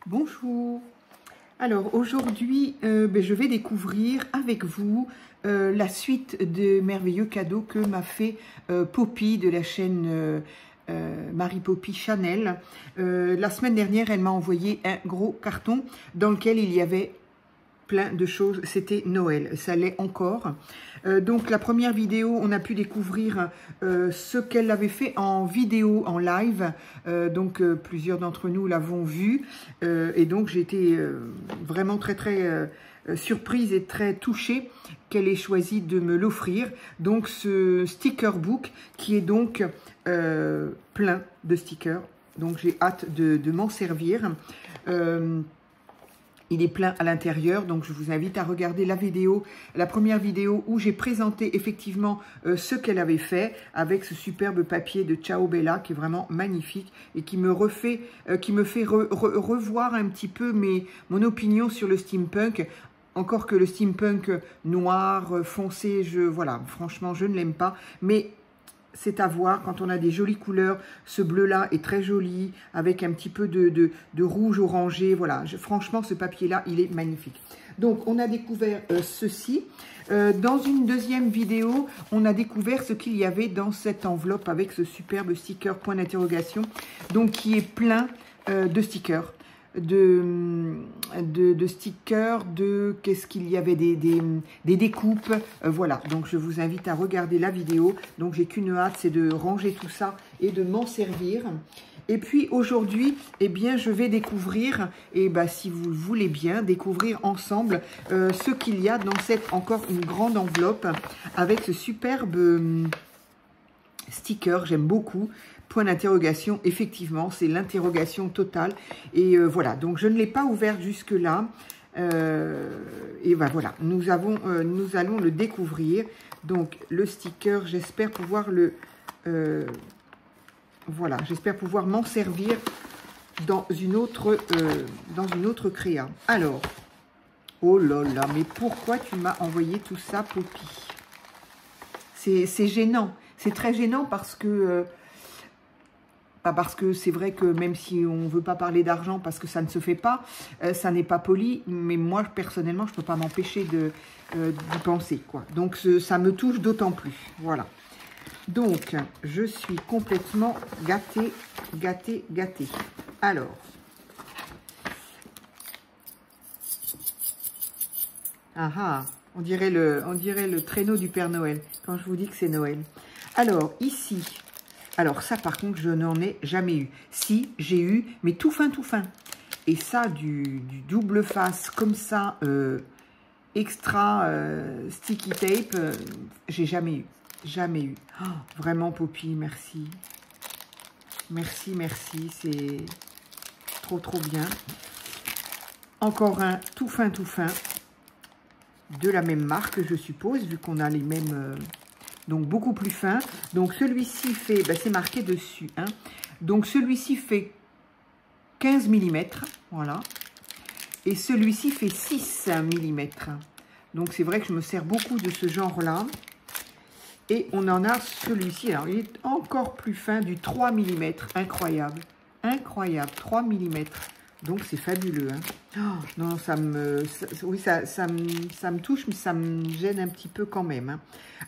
Bonjour. Alors aujourd'hui, je vais découvrir avec vous la suite de merveilleux cadeaux que m'a fait Poppy de la chaîne Marie Poppy Chanel. La semaine dernière, elle m'a envoyé un gros carton dans lequel il y avait plein de choses. C'était Noël, ça l'est encore. Donc la première vidéo, on a pu découvrir ce qu'elle avait fait en vidéo, en live. Plusieurs d'entre nous l'avons vu. Et donc j'ai été vraiment très surprise et très touchée qu'elle ait choisi de me l'offrir. Donc ce sticker book qui est donc plein de stickers. Donc j'ai hâte de m'en servir. Il est plein à l'intérieur, donc je vous invite à regarder la vidéo, la première vidéo où j'ai présenté effectivement ce qu'elle avait fait avec ce superbe papier de Ciao Bella qui est vraiment magnifique et qui me fait revoir un petit peu mon opinion sur le steampunk. Encore que le steampunk noir, foncé, voilà, franchement, je ne l'aime pas, mais c'est à voir quand on a des jolies couleurs. Ce bleu-là est très joli, avec un petit peu de rouge orangé. Voilà, franchement, ce papier-là, il est magnifique. Donc, on a découvert ceci. Dans une deuxième vidéo, on a découvert ce qu'il y avait dans cette enveloppe avec ce superbe sticker point d'interrogation, donc qui est plein de stickers. De stickers, qu'est-ce qu'il y avait, des découpes, voilà. Donc je vous invite à regarder la vidéo. Donc j'ai qu'une hâte, c'est de ranger tout ça et de m'en servir. Et puis aujourd'hui, eh bien, je vais découvrir, et si vous le voulez bien, découvrir ensemble ce qu'il y a dans cette encore une grande enveloppe avec ce superbe sticker. J'aime beaucoup. Point d'interrogation, effectivement, c'est l'interrogation totale. Et voilà, donc je ne l'ai pas ouvert jusque-là. Et voilà, nous allons le découvrir. Donc le sticker, j'espère pouvoir voilà, j'espère pouvoir m'en servir dans une autre créa. Alors, oh là là, mais pourquoi tu m'as envoyé tout ça, Poppy? C'est gênant, c'est très gênant parce que... Pas parce que c'est vrai que même si on ne veut pas parler d'argent parce que ça ne se fait pas, ça n'est pas poli, mais moi personnellement je ne peux pas m'empêcher d'y penser, quoi. Donc ça me touche d'autant plus, voilà. Donc je suis complètement gâtée. Alors, on dirait le traîneau du Père Noël quand je vous dis que c'est Noël. Alors ici... Alors ça, par contre, je n'en ai jamais eu. Si, j'ai eu, mais tout fin. Et ça, du double face comme ça, extra sticky tape, j'ai jamais eu. Jamais eu. Oh, vraiment, Poppy, merci. Merci, c'est trop bien. Encore un tout fin, de la même marque, je suppose, vu qu'on a les mêmes... donc beaucoup plus fin. Donc celui-ci fait, c'est marqué dessus, hein. Donc celui-ci fait 15 mm, voilà. Et celui-ci fait 6 mm. Donc c'est vrai que je me sers beaucoup de ce genre-là. Et on en a celui-ci, alors il est encore plus fin, du 3 mm, incroyable. Incroyable, 3 mm. Donc c'est fabuleux, hein. Oh, non, ça me touche, mais ça me gêne un petit peu quand même, hein.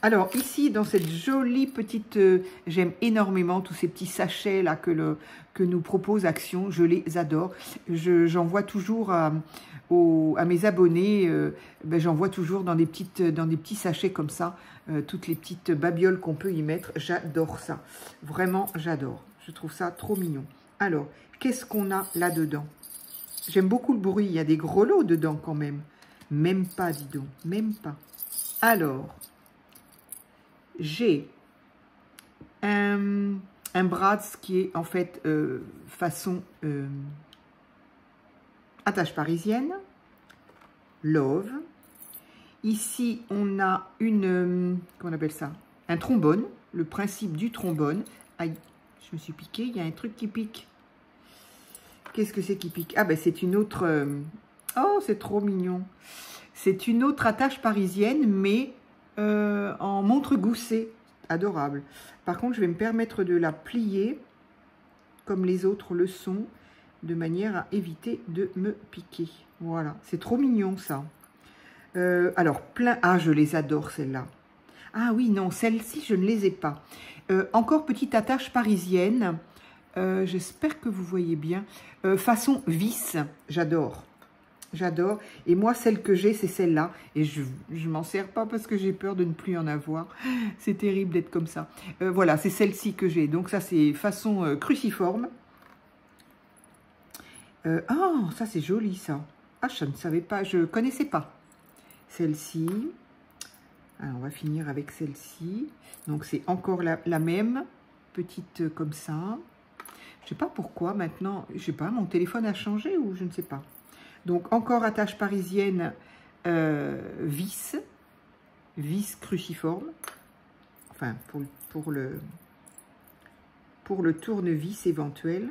Alors ici, dans cette jolie petite, j'aime énormément tous ces petits sachets là que nous propose Action, je les adore. J'envoie toujours à mes abonnés, j'envoie toujours dans des petits sachets comme ça, toutes les petites babioles qu'on peut y mettre. J'adore ça, vraiment j'adore. Je trouve ça trop mignon. Alors, qu'est-ce qu'on a là-dedans? J'aime beaucoup le bruit, il y a des grelots dedans quand même. Même pas, dis donc, même pas. Alors, j'ai un Bratz qui est en fait façon attache parisienne. Love. Ici, on a comment on appelle ça? Un trombone, le principe du trombone. Aïe, je me suis piquée, il y a un truc qui pique. Qu'est-ce que c'est qui pique? Ah, c'est une autre... Oh, c'est trop mignon. C'est une autre attache parisienne, mais en montre goussée. Adorable. Par contre, je vais me permettre de la plier, comme les autres le sont. de manière à éviter de me piquer. Voilà, c'est trop mignon ça. Alors, plein... Ah, je les adore celles-là. Ah oui, non, celles-ci, je ne les ai pas. Encore petite attache parisienne. J'espère que vous voyez bien. Façon vis, j'adore. J'adore. Et moi, celle que j'ai, c'est celle-là. Et je m'en sers pas parce que j'ai peur de ne plus en avoir. C'est terrible d'être comme ça. Voilà, c'est celle-ci que j'ai. Donc ça, c'est façon cruciforme. Ah, ça, c'est joli, ça. Ah, je ne savais pas, je ne connaissais pas. Celle-ci. Alors, on va finir avec celle-ci. Donc, c'est encore la même. Petite comme ça. Je ne sais pas pourquoi maintenant. Je ne sais pas, mon téléphone a changé ou je ne sais pas. Donc, encore attache parisienne vis cruciforme. Enfin, pour le tournevis éventuel.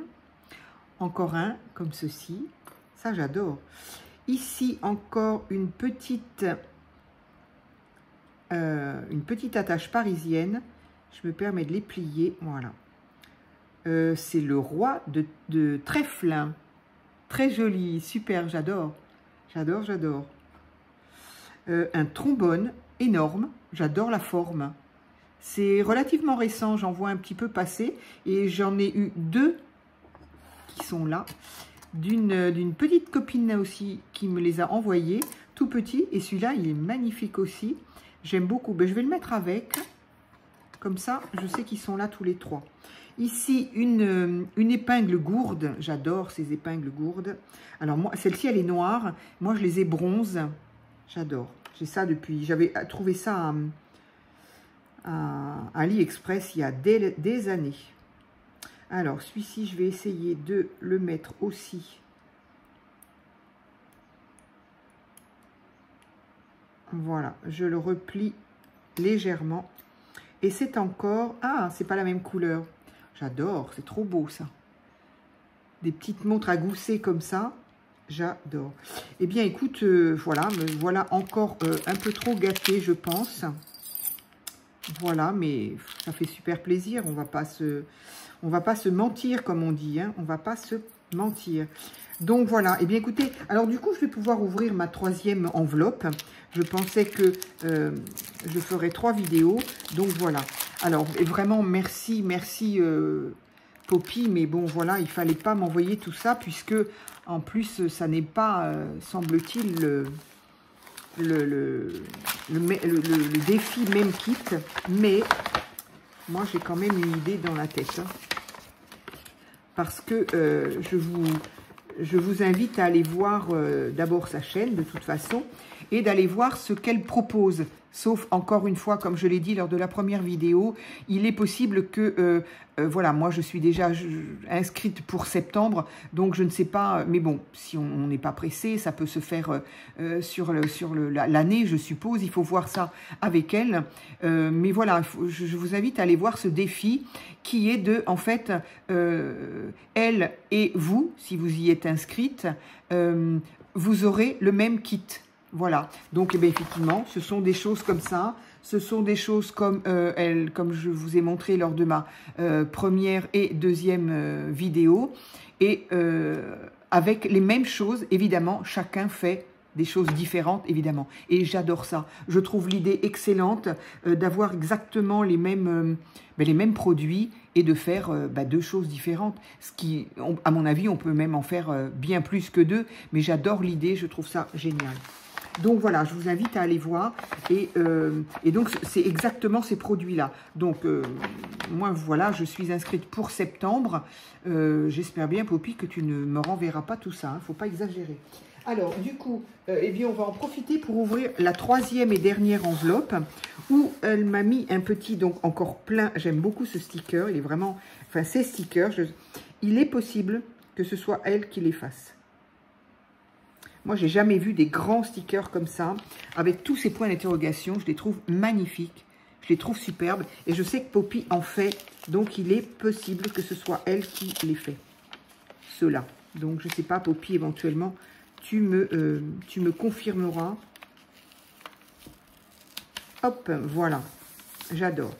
Encore un, comme ceci. Ça, j'adore. Ici, encore une petite attache parisienne. Je me permets de les plier. Voilà. C'est le roi de trèfle. Très joli, super, j'adore. J'adore, j'adore. Un trombone énorme. J'adore la forme. C'est relativement récent, j'en vois un petit peu passer. Et j'en ai eu deux qui sont là. D'une petite copine aussi qui me les a envoyés. Tout petit. Et celui-là, il est magnifique aussi. J'aime beaucoup. Ben, je vais le mettre avec. Comme ça, je sais qu'ils sont là tous les trois. Ici, une épingle gourde. J'adore ces épingles gourdes. Alors, moi, celle-ci, elle est noire. Moi, je les ai bronze. J'adore. J'ai ça depuis... J'avais trouvé ça à AliExpress il y a des années. Alors, celui-ci, je vais essayer de le mettre aussi. Voilà, je le replie légèrement. Et c'est encore... Ah, c'est pas la même couleur. J'adore, c'est trop beau ça. Des petites montres à gousset comme ça. J'adore. Eh bien, écoute, voilà, me voilà encore un peu trop gâtée, je pense. Voilà, mais ça fait super plaisir. On va pas se mentir, comme on dit. Hein. On va pas se mentir. Donc, voilà. Eh bien, écoutez, alors du coup, je vais pouvoir ouvrir ma troisième enveloppe. Je pensais que je ferais 3 vidéos. Donc, voilà. Alors, vraiment, merci Poppy. Mais bon, voilà, il fallait pas m'envoyer tout ça, puisque, en plus, ça n'est pas, semble-t-il, le défi même kit. Mais, moi, j'ai quand même une idée dans la tête. Hein, parce que je vous invite à aller voir d'abord sa chaîne, de toute façon, et d'aller voir ce qu'elle propose. Sauf, encore une fois, comme je l'ai dit lors de la première vidéo, il est possible que, voilà, moi je suis déjà inscrite pour septembre, donc je ne sais pas, mais bon, si on n'est pas pressé, ça peut se faire sur l'année, je suppose, il faut voir ça avec elle. Mais voilà, je vous invite à aller voir ce défi qui est de, en fait, elle et vous, si vous y êtes inscrite, vous aurez le même kit. Voilà, donc eh bien, effectivement, ce sont des choses comme ça, ce sont des choses comme comme je vous ai montré lors de ma première et deuxième vidéo, et avec les mêmes choses, évidemment, chacun fait des choses différentes, évidemment, et j'adore ça. Je trouve l'idée excellente d'avoir exactement les mêmes produits et de faire 2 choses différentes, ce qui, à mon avis, on peut même en faire bien plus que 2, mais j'adore l'idée, je trouve ça génial. Donc voilà, je vous invite à aller voir. Et donc, c'est exactement ces produits-là. Donc, moi, voilà, je suis inscrite pour septembre. J'espère bien, Poppy, que tu ne me renverras pas tout ça. Il ne faut pas exagérer. Alors, du coup, eh bien, on va en profiter pour ouvrir la 3e et dernière enveloppe où elle m'a mis un petit, donc encore plein. J'aime beaucoup ce sticker. Il est vraiment... Enfin, ces stickers, il est possible que ce soit elle qui les fasse. Moi, j'ai jamais vu des grands stickers comme ça, avec tous ces points d'interrogation. Je les trouve magnifiques, je les trouve superbes. Et je sais que Poppy en fait, donc il est possible que ce soit elle qui les fait. Ceux-là. Donc, je ne sais pas, Poppy, éventuellement, tu me confirmeras. Hop, voilà. J'adore.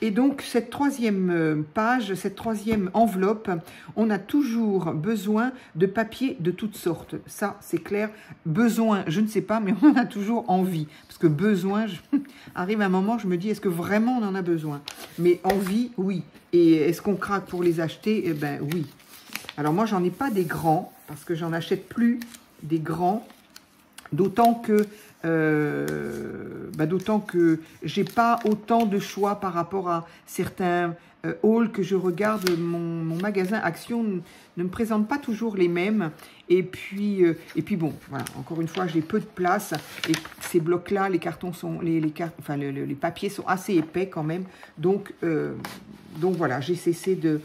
Et donc, cette troisième page, cette troisième enveloppe, on a toujours besoin de papier de toutes sortes. Ça, c'est clair. Besoin, je ne sais pas, mais on en a toujours envie. Parce que besoin, arrive un moment, je me dis, est-ce que vraiment on en a besoin? Mais envie, oui. Et est-ce qu'on craque pour les acheter? Eh ben oui. Alors moi, j'en ai pas des grands, parce que j'en achète plus des grands. D'autant que j'ai pas autant de choix par rapport à certains hauls que je regarde. Mon magasin Action ne me présente pas toujours les mêmes. Et puis bon, voilà, encore une fois, j'ai peu de place. Et ces blocs-là, les cartons sont, les papiers sont assez épais quand même. Donc voilà, j'ai cessé de...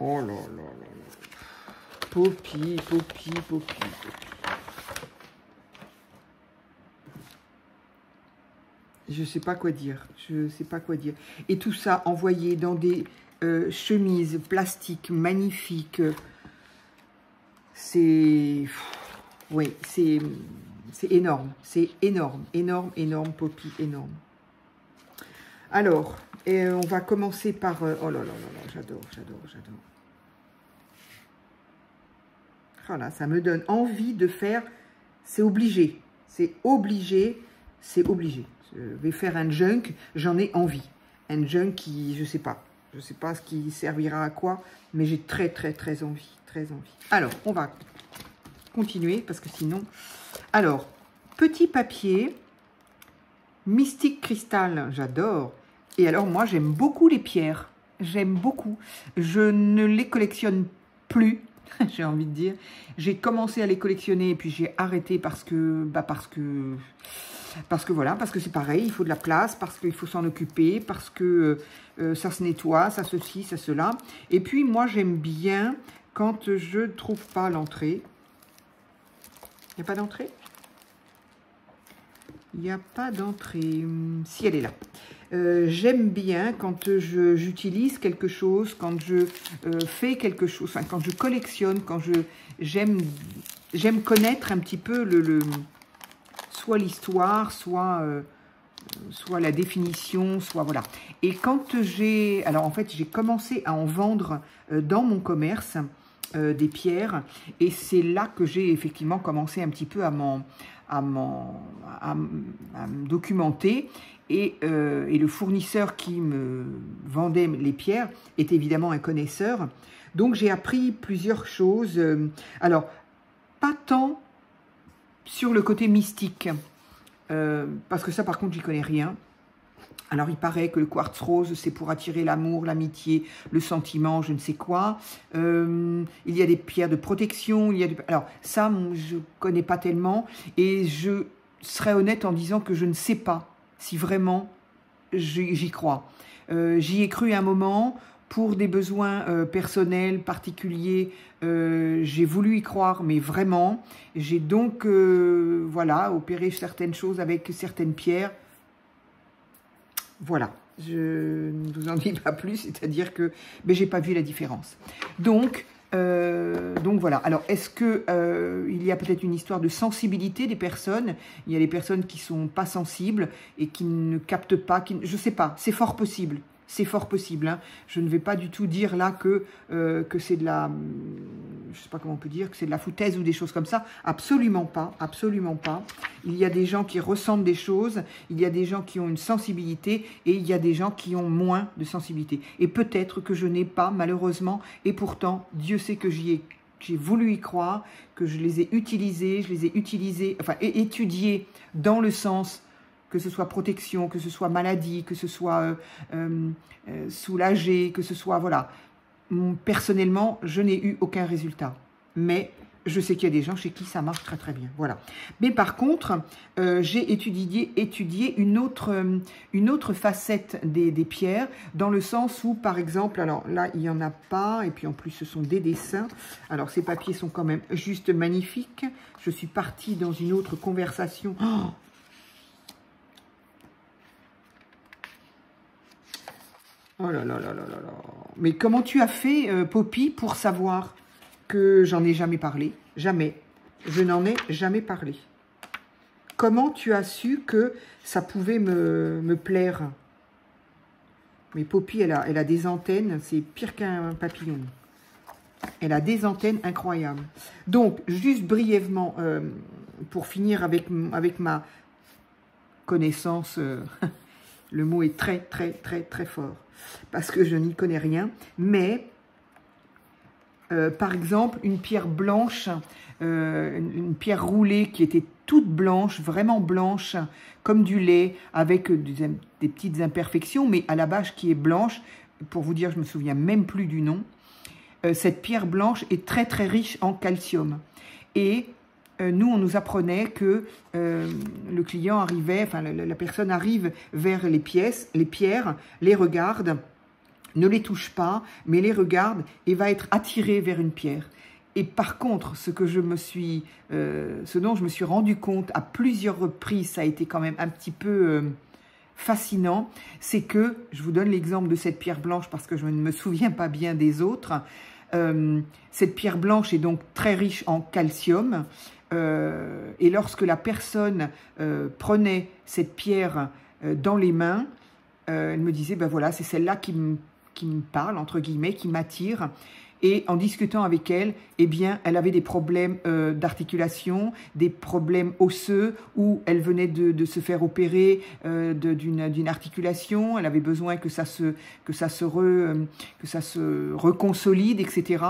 Oh là là là là. Poppy, Poppy, Poppy. Je sais pas quoi dire. Je sais pas quoi dire. Et tout ça envoyé dans des chemises plastiques magnifiques. C'est... Oui, c'est énorme. C'est énorme, énorme, énorme, Poppy, énorme. Alors, on va commencer par... oh là là là là, j'adore, j'adore, j'adore. Voilà, ça me donne envie de faire, c'est obligé, c'est obligé, c'est obligé. Je vais faire un junk, j'en ai envie. Un junk qui, je sais pas ce qui servira à quoi, mais j'ai très, très, très envie, très envie. Alors, on va continuer, parce que sinon... Alors, petit papier, Mystique Cristal, j'adore. Et alors, moi, j'aime beaucoup les pierres, j'aime beaucoup. Je ne les collectionne plus. J'ai envie de dire, j'ai commencé à les collectionner et puis j'ai arrêté parce que voilà, parce que c'est pareil, il faut de la place, parce qu'il faut s'en occuper, parce que ça se nettoie, ça ceci, ça cela. Et puis moi j'aime bien quand je ne trouve pas l'entrée. Il n'y a pas d'entrée? Il n'y a pas d'entrée. Si, elle est là. J'aime bien quand j'utilise quelque chose, quand je fais quelque chose, enfin quand je collectionne, quand j'aime connaître un petit peu soit l'histoire, soit la définition, soit voilà. Et quand alors en fait j'ai commencé à en vendre dans mon commerce des pierres, et c'est là que j'ai effectivement commencé un petit peu à me documenter. Et le fournisseur qui me vendait les pierres est évidemment un connaisseur. Donc, j'ai appris plusieurs choses. Alors, pas tant sur le côté mystique, parce que ça, par contre, j'y connais rien. Alors, il paraît que le quartz rose, c'est pour attirer l'amour, l'amitié, le sentiment, je ne sais quoi. Il y a des pierres de protection. Alors, ça, je ne connais pas tellement. Et je serais honnête en disant que je ne sais pas si vraiment j'y crois. J'y ai cru un moment pour des besoins personnels, particuliers. J'ai voulu y croire, mais vraiment. J'ai donc voilà, opéré certaines choses avec certaines pierres. Voilà, je ne vous en dis pas plus, c'est-à-dire que j'ai pas vu la différence. Donc voilà. Alors, est-ce que il y a peut-être une histoire de sensibilité des personnes? Il y a des personnes qui sont pas sensibles et qui ne captent pas. Je sais pas. C'est fort possible. C'est fort possible. Hein. Je ne vais pas du tout dire là que c'est de la, je sais pas comment on peut dire, que c'est de la foutaise ou des choses comme ça. Absolument pas. Absolument pas. Il y a des gens qui ressentent des choses. Il y a des gens qui ont une sensibilité et il y a des gens qui ont moins de sensibilité. Et peut-être que je n'ai pas, malheureusement. Et pourtant, Dieu sait que j'ai voulu y croire, que je les ai utilisés, enfin étudiés dans le sens que ce soit protection, que ce soit maladie, que ce soit soulagé, que ce soit, voilà. Personnellement, je n'ai eu aucun résultat. Mais je sais qu'il y a des gens chez qui ça marche très très bien. Voilà. Mais par contre, j'ai étudié une autre facette des pierres, dans le sens où, par exemple, alors là, il n'y en a pas, et puis en plus, ce sont des dessins. Alors, ces papiers sont quand même juste magnifiques. Je suis partie dans une autre conversation. Oh là là là là là là. Mais comment tu as fait, Poppy, pour savoir que j'en ai jamais parlé? Jamais. Je n'en ai jamais parlé. comment tu as su que ça pouvait me plaire? Mais Poppy, elle a des antennes, c'est pire qu'un papillon. Elle a des antennes incroyables. Donc, juste brièvement, pour finir avec ma connaissance, le mot est très, très, très, très fort, parce que je n'y connais rien, mais, par exemple, une pierre blanche, une pierre roulée qui était toute blanche, vraiment blanche, comme du lait, avec des petites imperfections, mais à la base qui est blanche, pour vous dire, je ne me souviens même plus du nom. Cette pierre blanche est très très riche en calcium. Et nous, on nous apprenait que le client arrivait, enfin la personne arrive vers les pierres, les regarde, ne les touche pas, mais les regarde et va être attiré vers une pierre. Et par contre, ce dont je me suis rendu compte à plusieurs reprises, ça a été quand même un petit peu fascinant, c'est que, je vous donne l'exemple de cette pierre blanche parce que je ne me souviens pas bien des autres, cette pierre blanche est donc très riche en calcium, et lorsque la personne prenait cette pierre dans les mains, elle me disait, ben voilà, c'est celle-là qui me parle, entre guillemets, qui m'attire. Et en discutant avec elle, eh bien, elle avait des problèmes d'articulation, des problèmes osseux, où elle venait de se faire opérer d'une articulation. Elle avait besoin que ça se reconsolide, etc.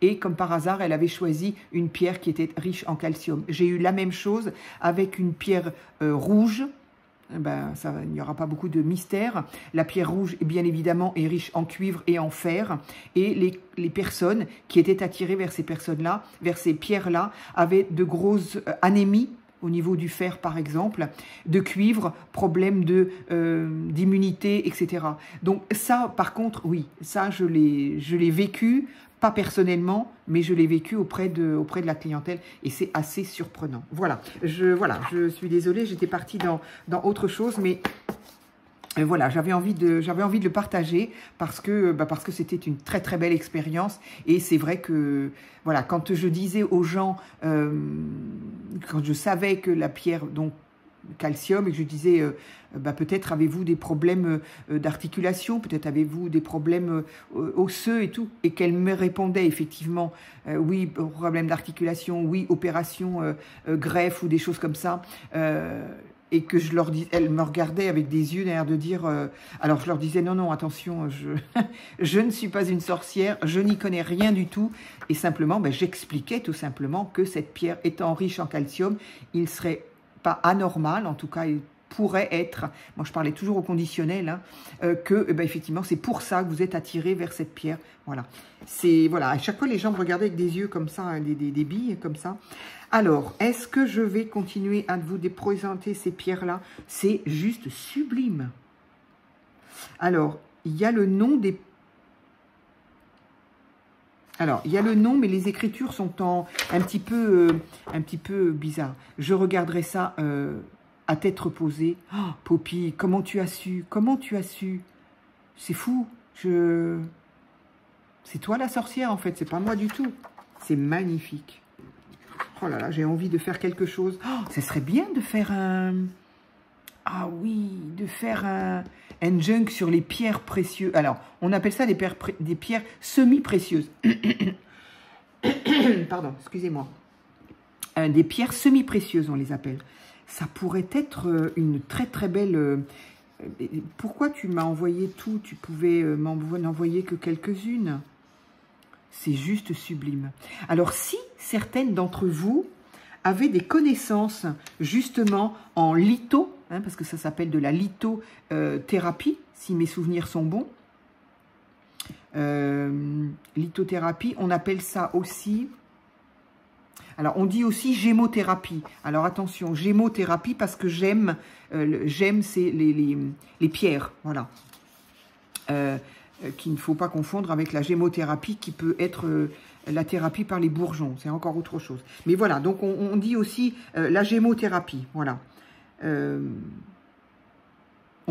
Et comme par hasard, elle avait choisi une pierre qui était riche en calcium. J'ai eu la même chose avec une pierre rouge. Ben, il n'y aura pas beaucoup de mystère. La pierre rouge, bien évidemment, est riche en cuivre et en fer. Et les personnes qui étaient attirées vers ces personnes-là, vers ces pierres-là, avaient de grosses anémies au niveau du fer, par exemple, de cuivre, problème d'immunité, etc. Donc ça, par contre, oui, ça, je l'ai vécu, pas personnellement, mais je l'ai vécu auprès de la clientèle et c'est assez surprenant. Voilà, je suis désolée, j'étais partie dans autre chose, mais voilà, j'avais envie de le partager parce que c'était une très très belle expérience et c'est vrai que voilà, quand je disais aux gens, quand je savais que la pierre donc calcium et que je disais peut-être avez-vous des problèmes d'articulation, peut-être avez-vous des problèmes osseux et tout, et qu'elle me répondait effectivement oui, problème d'articulation, oui, opération, greffe ou des choses comme ça, et que je leur dis, elle me regardait avec des yeux d'air de dire, alors je leur disais non, attention, je ne suis pas une sorcière, je n'y connais rien du tout, et simplement j'expliquais tout simplement que cette pierre étant riche en calcium, il serait pas anormal, en tout cas il pourrait être, moi je parlais toujours au conditionnel, hein, que effectivement c'est pour ça que vous êtes attiré vers cette pierre. Voilà, à chaque fois les gens me regardaient avec des yeux comme ça, hein, des billes comme ça. Alors, est-ce que je vais continuer à vous présenter ces pierres-là? C'est juste sublime. Alors, il y a le nom des... Alors, il y a le nom, mais les écritures sont un petit peu bizarres. Je regarderai ça à tête reposée. Oh, Poppy, comment tu as su? Comment tu as su? C'est fou. C'est toi la sorcière, en fait. C'est pas moi du tout. C'est magnifique. Oh là là, j'ai envie de faire quelque chose. Oh, ça serait bien de faire un... Ah oui, de faire un junk sur les pierres précieuses. Alors, on appelle ça des pierres semi-précieuses. Pardon, excusez-moi. Des pierres semi-précieuses, on les appelle. Ça pourrait être une très très belle... Pourquoi tu m'as envoyé tout? Tu pouvais m'en envoyer que quelques-unes. C'est juste sublime. Alors, si certaines d'entre vous avaient des connaissances justement en litho, hein, parce que ça s'appelle de la lithothérapie, si mes souvenirs sont bons. Lithothérapie, on appelle ça aussi... Alors, on dit aussi gémothérapie. Alors, attention, gémothérapie parce que j'aime, c'est les pierres, voilà. Qu'il ne faut pas confondre avec la gémothérapie qui peut être la thérapie par les bourgeons. C'est encore autre chose. Mais voilà, donc on dit aussi la gémothérapie, voilà. On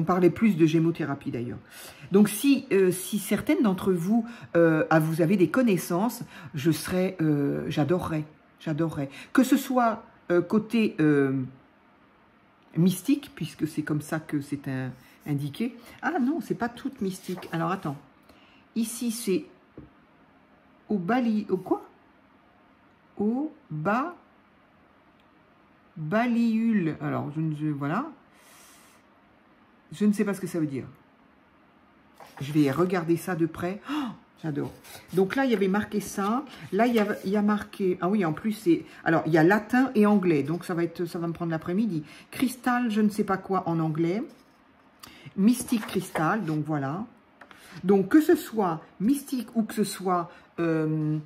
parlait plus de gémothérapie d'ailleurs. Donc si certaines d'entre vous, vous avez des connaissances, j'adorerais. Que ce soit côté mystique, puisque c'est comme ça que c'est indiqué. Ah non, c'est pas toute mystique. Alors attends, ici c'est au bali, au quoi? Au baliul. Alors voilà, je ne sais pas ce que ça veut dire. Je vais regarder ça de près. Oh, j'adore. Donc là, il y avait marqué ça. Là, il y a marqué... Ah oui, en plus, c'est... Alors, il y a latin et anglais. Donc, ça va me prendre l'après-midi. Cristal, je ne sais pas quoi en anglais. Mystique cristal. Donc, voilà. Donc, que ce soit mystique ou que ce soit... ben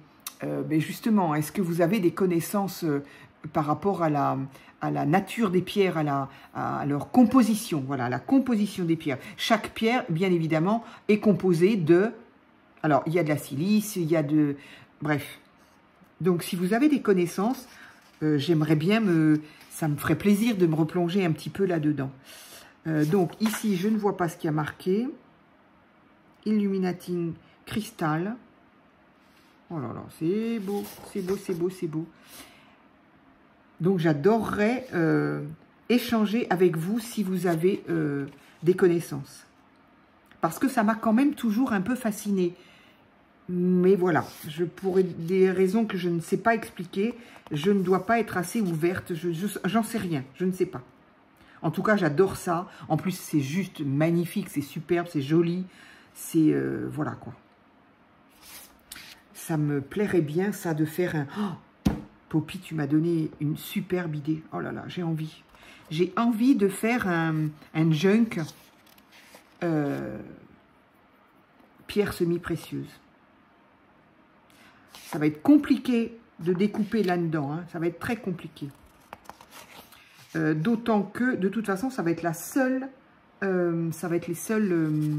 justement, est-ce que vous avez des connaissances par rapport à la nature des pierres, à leur composition, voilà, la composition des pierres. Chaque pierre, bien évidemment, est composée de... Alors, il y a de la silice, il y a de... Bref. Donc, si vous avez des connaissances, j'aimerais bien ça me ferait plaisir de me replonger un petit peu là-dedans. Donc, ici, je ne vois pas ce qu'il y a marqué. Illuminating Crystal. Oh là là, c'est beau, c'est beau, c'est beau, c'est beau. Donc, j'adorerais échanger avec vous si vous avez des connaissances. Parce que ça m'a quand même toujours un peu fascinée. Mais voilà, pour des raisons que je ne sais pas expliquer, je ne dois pas être assez ouverte. J'en sais rien, je ne sais pas. En tout cas, j'adore ça. En plus, c'est juste magnifique, c'est superbe, c'est joli. C'est... voilà, quoi. Ça me plairait bien, ça, de faire un... Oh, Poppy, tu m'as donné une superbe idée. Oh là là, j'ai envie. J'ai envie de faire un junk pierre semi-précieuse. Ça va être compliqué de découper là-dedans. Hein. Ça va être très compliqué. D'autant que, de toute façon, ça va être la seule... ça va être les seules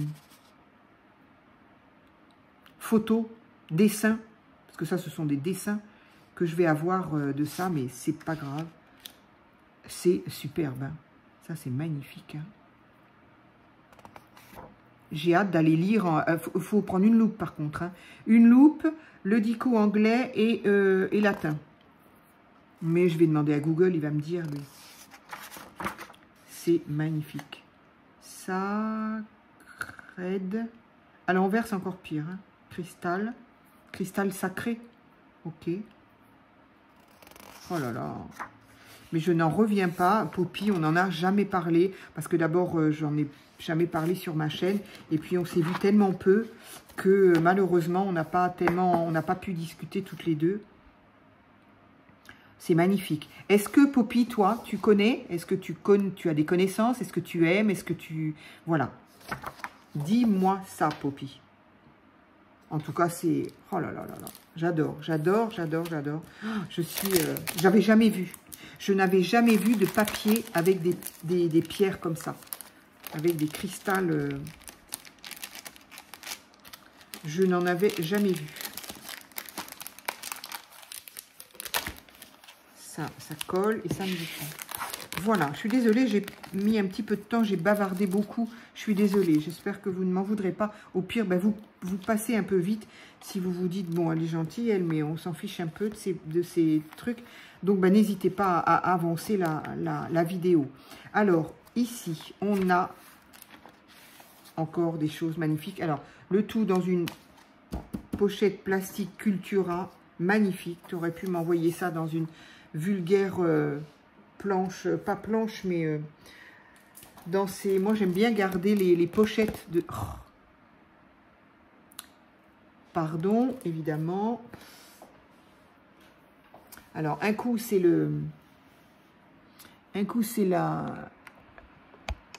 photos, dessins. Parce que ça, ce sont des dessins que je vais avoir de ça, mais c'est pas grave. C'est superbe. Hein. Ça, c'est magnifique. Hein. J'ai hâte d'aller lire. Il faut prendre une loupe, par contre. Hein. Une loupe, le dico anglais et latin. Mais je vais demander à Google, il va me dire, lui. C'est magnifique. Sacred. À l'envers, c'est encore pire. Hein. Cristal. Cristal sacré. Ok. Oh là là. Mais je n'en reviens pas. Poppy, on n'en a jamais parlé. Parce que d'abord, j'en ai jamais parlé sur ma chaîne. Et puis, on s'est vu tellement peu que malheureusement, on n'a pas pu discuter toutes les deux. C'est magnifique. Est-ce que, Poppy, toi, tu connais? Est-ce que tu as des connaissances? Est-ce que tu aimes? Est-ce que tu... Voilà. Dis-moi ça, Poppy. En tout cas, c'est... Oh là là là là. J'adore, j'adore, j'adore, j'adore. Je suis... J'avais jamais vu. Je n'avais jamais vu de papier avec des pierres comme ça. Avec des cristals. Je n'en avais jamais vu. Ça colle et ça me défend. Voilà, je suis désolée, j'ai mis un petit peu de temps, j'ai bavardé beaucoup. Je suis désolée, j'espère que vous ne m'en voudrez pas. Au pire, ben vous passez un peu vite si vous vous dites, bon, elle est gentille, elle, mais on s'en fiche un peu de ces trucs. Donc, ben, n'hésitez pas à avancer la vidéo. Alors, ici, on a encore des choses magnifiques. Alors, le tout dans une pochette plastique Cultura, magnifique. Tu aurais pu m'envoyer ça dans une vulgaire... planche, pas planche, mais dans ces... Moi, j'aime bien garder les pochettes de... Oh. Pardon, évidemment. Alors, un coup, c'est le... Un coup, c'est la...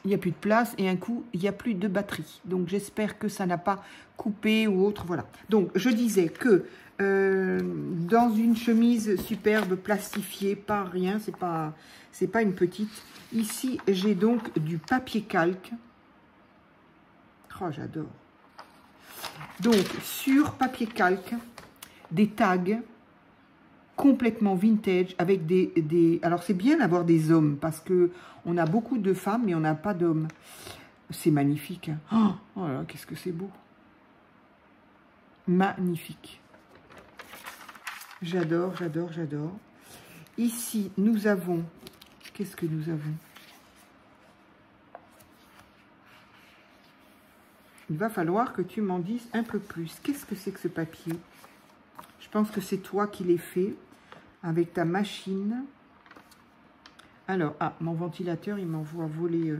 Il n'y a plus de place et un coup, il n'y a plus de batterie. Donc, j'espère que ça n'a pas coupé ou autre. Voilà. Donc, je disais que dans une chemise superbe, plastifiée, pas rien, c'est pas une petite. Ici, j'ai donc du papier calque. Oh, j'adore. Donc, sur papier calque, des tags complètement vintage avec des... Alors, c'est bien d'avoir des hommes parce que on a beaucoup de femmes, mais on n'a pas d'hommes. C'est magnifique. Hein. Oh là là, qu'est-ce que c'est beau. Magnifique. J'adore, j'adore, j'adore. Ici, nous avons... Qu'est-ce que nous avons? Il va falloir que tu m'en dises un peu plus. Qu'est-ce que c'est que ce papier? Je pense que c'est toi qui l'as fait avec ta machine. Alors, ah, mon ventilateur, il m'envoie voler.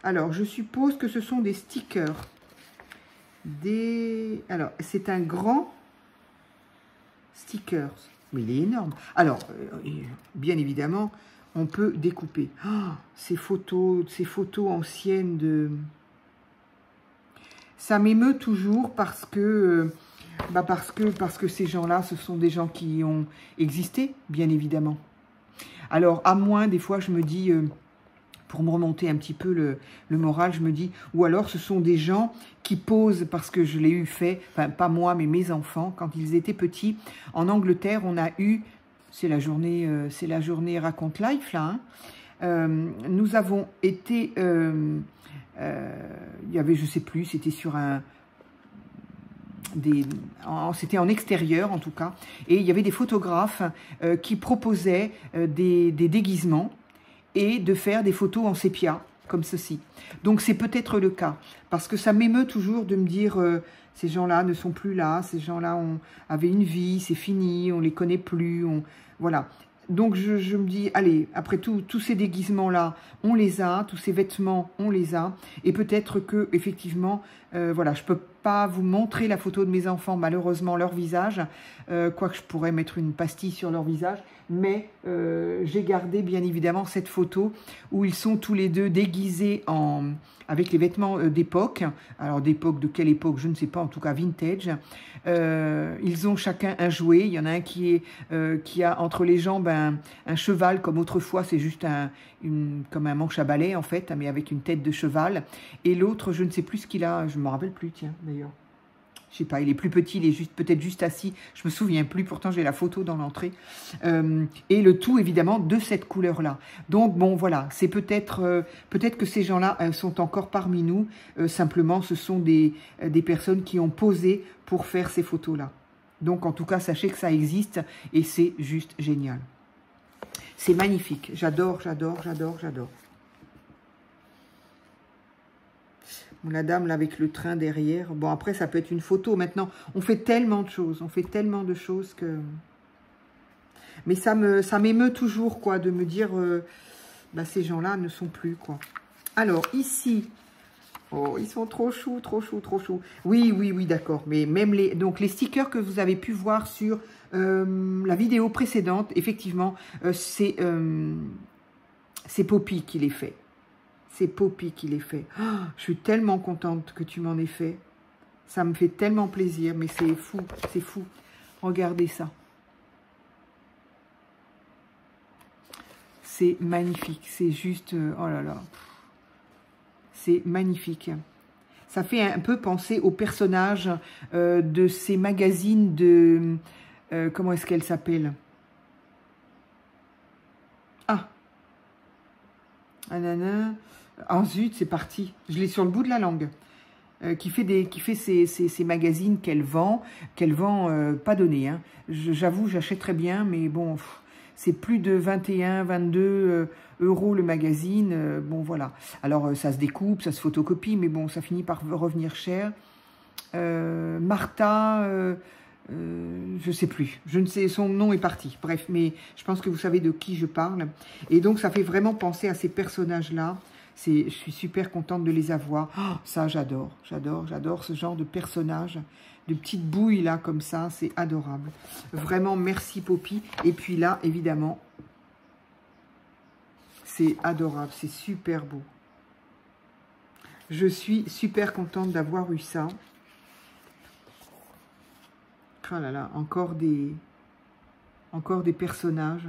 Alors, je suppose que ce sont des stickers. Alors, c'est un grand stickers. Mais il est énorme. Alors, bien évidemment, on peut découper. Oh, ces photos anciennes de... Ça m'émeut toujours parce que ces gens-là, ce sont des gens qui ont existé, bien évidemment. Alors, à moins, des fois, je me dis, pour me remonter un petit peu le moral, je me dis, ou alors ce sont des gens qui posent, parce que je l'ai eu fait, enfin, pas moi, mais mes enfants, quand ils étaient petits. En Angleterre, on a eu, c'est la journée Raconte Life, là, hein, nous avons été, il y avait, je sais plus, c'était sur un... C'était en extérieur en tout cas, et il y avait des photographes qui proposaient des déguisements et de faire des photos en sépia, comme ceci. Donc c'est peut-être le cas, parce que ça m'émeut toujours de me dire ces gens-là ne sont plus là, ces gens-là avaient une vie, c'est fini, on les connaît plus, voilà. Donc je me dis, allez, après tout, tous ces déguisements-là, on les a, tous ces vêtements, on les a, et peut-être que effectivement, voilà, je peux pas vous montrer la photo de mes enfants, malheureusement, leur visage, quoique je pourrais mettre une pastille sur leur visage, mais j'ai gardé bien évidemment cette photo où ils sont tous les deux déguisés avec les vêtements d'époque. Alors d'époque, de quelle époque, je ne sais pas, en tout cas vintage. Ils ont chacun un jouet. Il y en a un qui a entre les jambes un cheval, comme autrefois, c'est juste comme un manche à balai en fait, mais avec une tête de cheval. Et l'autre, je ne sais plus ce qu'il a, je ne me rappelle plus, tiens, d'ailleurs. Je sais pas, il est plus petit, il est peut-être juste assis, je me souviens plus, pourtant j'ai la photo dans l'entrée. Et le tout, évidemment, de cette couleur-là. Donc, bon, voilà, c'est peut-être que ces gens-là sont encore parmi nous. Simplement, ce sont des personnes qui ont posé pour faire ces photos-là. Donc, en tout cas, sachez que ça existe et c'est juste génial. C'est magnifique, j'adore, j'adore, j'adore, j'adore. La dame là avec le train derrière. Bon, après, ça peut être une photo. Maintenant, on fait tellement de choses. On fait tellement de choses que... Mais ça m'émeut toujours, quoi, de me dire... ces gens-là ne sont plus, quoi. Alors, ici... Oh, ils sont trop choux, trop choux, trop choux. Oui, oui, oui, d'accord. Mais même donc les stickers que vous avez pu voir sur la vidéo précédente, effectivement, c'est Poppy qui les fait. C'est Poppy qui les fait. Oh, je suis tellement contente que tu m'en aies fait. Ça me fait tellement plaisir, mais c'est fou, c'est fou. Regardez ça. C'est magnifique, c'est juste... oh là là. C'est magnifique. Ça fait un peu penser aux personnages de ces magazines de... comment est-ce qu'elle s'appelle? Ah. Anana. Ah zut, c'est parti. Je l'ai sur le bout de la langue. Qui fait ces magazines qu'elle vend pas donnés. Hein. J'avoue, j'achète très bien, mais bon, c'est plus de 21, 22 euros le magazine. Bon, voilà. Alors, ça se découpe, ça se photocopie, mais bon, ça finit par revenir cher. Martha, je sais plus. Je ne sais, son nom est parti. Bref, mais je pense que vous savez de qui je parle. Et donc, ça fait vraiment penser à ces personnages-là. Je suis super contente de les avoir. Oh, ça, j'adore, j'adore, j'adore ce genre de personnages, de petites bouilles là, comme ça. C'est adorable. Vraiment, merci Poppy. Et puis là, évidemment, c'est adorable, c'est super beau. Je suis super contente d'avoir eu ça. Oh là là, encore des personnages.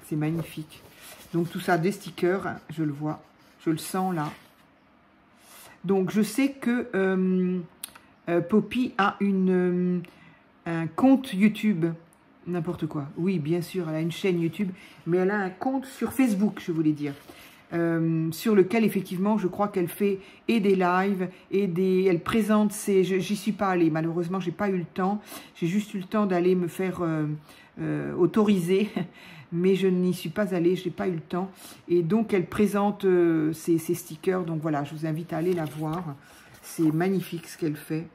C'est magnifique. Donc tout ça, des stickers, je le vois, je le sens là. Donc je sais que Poppy a un compte YouTube, n'importe quoi. Oui, bien sûr, elle a une chaîne YouTube, mais elle a un compte sur Facebook, je voulais dire. Sur lequel, effectivement, je crois qu'elle fait et des lives, et elle présente ses... J'y suis pas allée, malheureusement, j'ai pas eu le temps. J'ai juste eu le temps d'aller me faire autoriser, mais je n'y suis pas allée, je n'ai pas eu le temps. Et donc, elle présente ses stickers. Donc voilà, je vous invite à aller la voir. C'est magnifique ce qu'elle fait.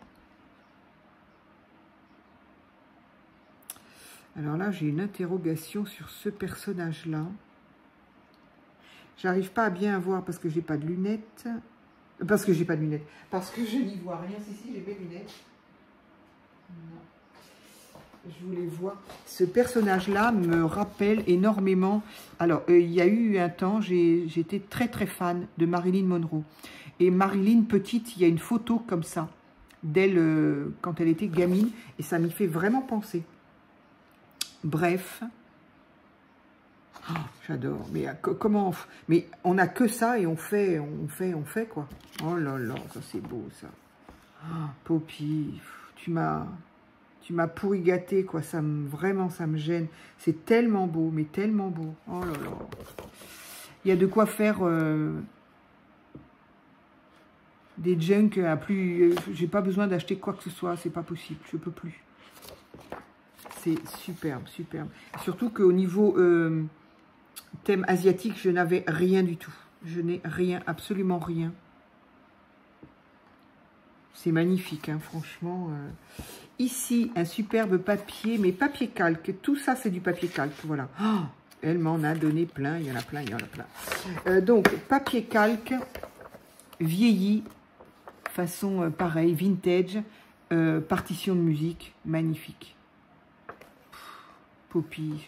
Alors là, j'ai une interrogation sur ce personnage-là. J'arrive pas à bien voir parce que j'ai pas de lunettes. Parce que j'ai pas de lunettes. Parce que je n'y vois rien. Si, j'ai mes lunettes. Non. Je voulais voir. Ce personnage-là me rappelle énormément. Alors, il y a eu un temps, j'étais très très fan de Marilyn Monroe. Et Marilyn petite, il y a une photo comme ça d'elle quand elle était gamine. Et ça m'y fait vraiment penser. Bref. Oh, j'adore. Mais comment mais on n'a que ça et on fait quoi. Oh là là, ça c'est beau ça. Oh, Poppy, tu m'as pourri gâté quoi. Vraiment ça me gêne. C'est tellement beau, mais tellement beau. Oh là là. Il y a de quoi faire des junk à plus. J'ai pas besoin d'acheter quoi que ce soit. C'est pas possible. Je peux plus. C'est superbe, superbe. Surtout qu'au niveau thème asiatique, je n'avais rien du tout. Je n'ai rien, absolument rien. C'est magnifique, hein, franchement. Ici, un superbe papier, mais papier calque. Tout ça, c'est du papier calque, voilà. Oh, elle m'en a donné plein, il y en a plein, il y en a plein. Donc, papier calque, vieilli, façon pareil, vintage, partition de musique, magnifique. Poppy,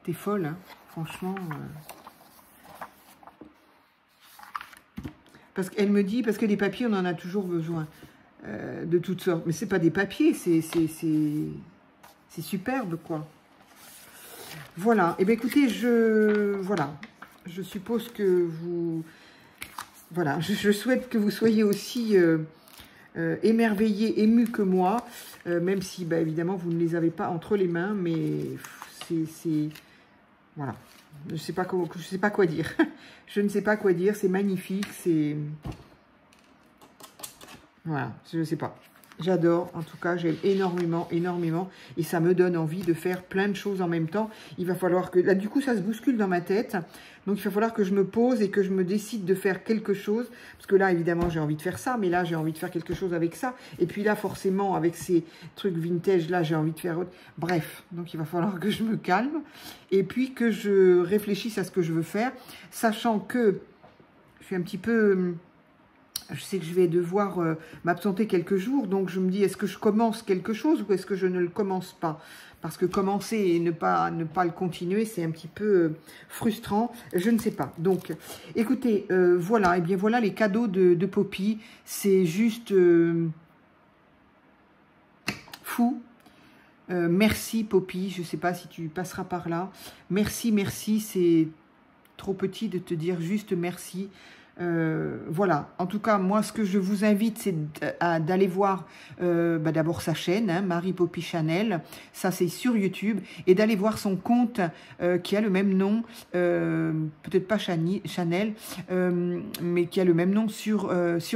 t'es folle, hein, franchement. Parce qu'elle me dit, parce que des papiers, on en a toujours besoin, de toutes sortes. Mais c'est pas des papiers, c'est superbe, quoi. Voilà. Et bien, écoutez, voilà. Je suppose que vous... Voilà, je souhaite que vous soyez aussi... émerveillés, émus que moi, même si, bah, évidemment, vous ne les avez pas entre les mains, mais c'est voilà, je sais pas quoi dire. Je ne sais pas quoi dire, c'est magnifique, c'est... Voilà, je ne sais pas. J'adore, en tout cas, j'aime énormément, énormément, et ça me donne envie de faire plein de choses en même temps. Il va falloir que... Là, du coup, ça se bouscule dans ma tête, donc il va falloir que je me pose et que je me décide de faire quelque chose, parce que là, évidemment, j'ai envie de faire ça, mais là, j'ai envie de faire quelque chose avec ça, et puis là, forcément, avec ces trucs vintage, là, j'ai envie de faire autre... Bref, donc il va falloir que je me calme, et puis que je réfléchisse à ce que je veux faire, sachant que je suis un petit peu... Je sais que je vais devoir m'absenter quelques jours, donc je me dis, est-ce que je commence quelque chose ou est-ce que je ne le commence pas? Parce que commencer et ne pas le continuer, c'est un petit peu frustrant, je ne sais pas. Donc, écoutez, voilà, et bien voilà les cadeaux de Poppy, c'est juste fou. Merci Poppy, je ne sais pas si tu passeras par là. Merci, merci, c'est trop petit de te dire juste merci. Voilà, en tout cas, moi, ce que je vous invite, c'est d'aller voir d'abord sa chaîne, hein, Marie Poppy Chanel, ça c'est sur YouTube, et d'aller voir son compte qui a le même nom, peut-être pas Chanel, mais qui a le même nom sur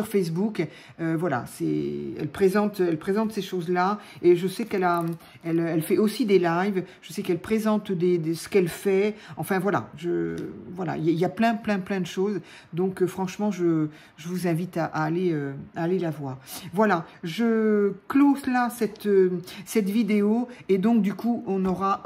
Facebook. Voilà, elle présente ces choses-là, et je sais elle fait aussi des lives, je sais qu'elle présente ce qu'elle fait, enfin voilà, il y a plein de choses, donc franchement, je vous invite à aller la voir. Voilà, je close là cette vidéo et donc du coup, on aura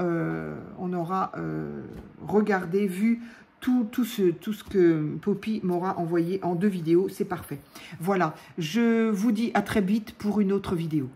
regardé, vu tout ce que Poppy m'aura envoyé en 2 vidéos. C'est parfait. Voilà, je vous dis à très vite pour une autre vidéo.